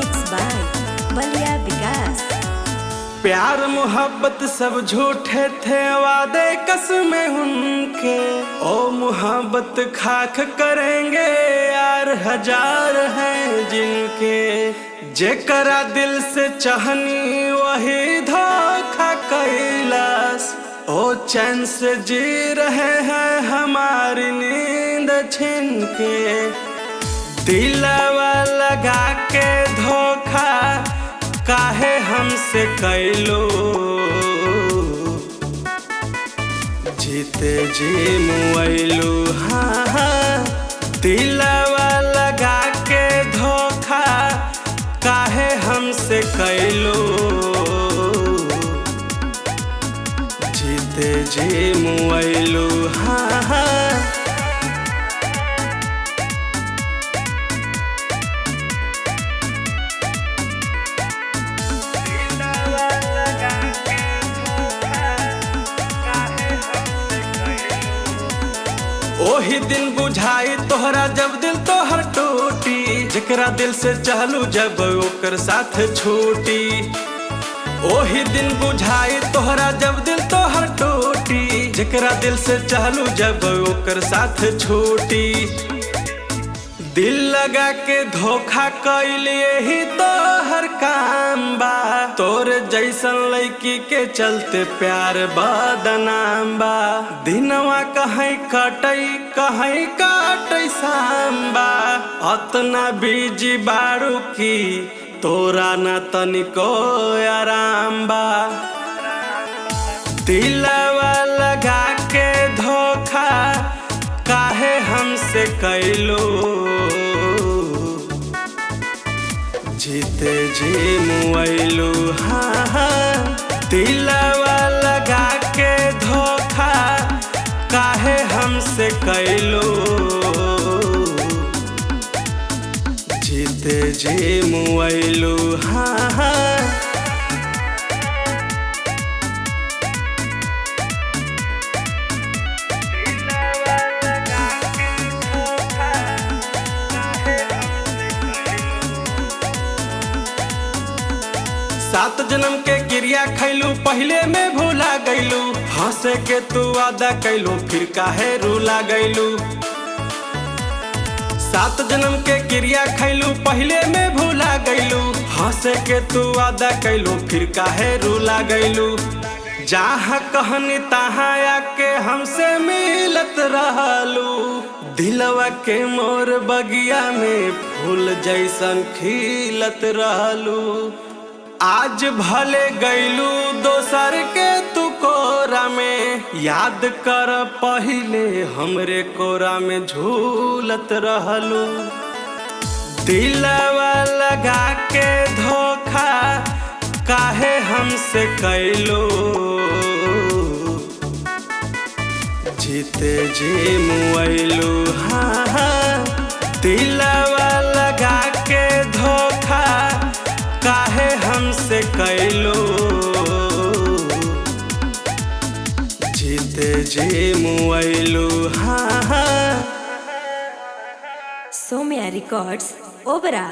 Mixed by बलिया विकास। प्यार मोहब्बत सब झूठे थे वादे कसमें उनके, ओ मोहब्बत खाक करेंगे यार हजार हैं जिनके। जेकरा दिल से चाहनी वही धोखा कैलाश, ओ चैन से जी रहे हैं हमारी नींद छीन के। दिलवा लगा के धोखा काहे हमसे कैलो, जीते जी मुआइलू। हाँ हाँ, दिलवा लगा के धोखा काहे हमसे कैलो, जीते जी मुआइलू। हाँ हाँ, ओही दिन बुझाई तोहरा जब दिल तोहर टूटी, जेकरा दिल से चहलू जब ओकर साथ छूटी। ओही दिन बुझाई तोहरा जब दिल तोहर टूटी, जेकरा दिल से चहलू जब ओकर साथ छूटी। दिल लगा के धोखा कैलिए ही तोहर काम बा, तोर जैसन लड़की के चलते प्यार बदनाम बा। दिनवा कहीं कटई कहीं काटई सांबा, अतना बीजी बारू की तोरा न तनिको आराम बा। दिलवा लगा के धोखा काहे हमसे कैलो, जीते जी मुआइलू। हाँ हाँ, दिलवा लगा के धोखा काहे हमसे कैलो, जीते जी मुआइलू। हाँ हाँ, सात जन्म के क्रिया खैलू पहले में भूला गईलू, हंसे के तू वादा कैलू फिर काहे रूला गईलू। सात जन्म के क्रिया खैलू पहले में भूला गईलू, हंसे के तू वादा कैलू फिर काहे रूला गईलू। जहाँ कहनी तहाँ आके हमसे मिलत रहलू, दिलवा के मोर बगिया में फूल जैसन खिलत रहलू। आज भले गईलू दोसर के तू कोरा में, याद कर पहिले हमरे कोरा में झूलत रहलू। दिलवा लगा के धोखा काहे हमसे कैलो, जीते जी मुआइलू। हाँ हाँ, दिलवा लगा के धोखा काहे हमसे कैलो, जीते जी मुआइलू। हाँ हाँ, सोम्या रिकॉर्ड्स ओबरा।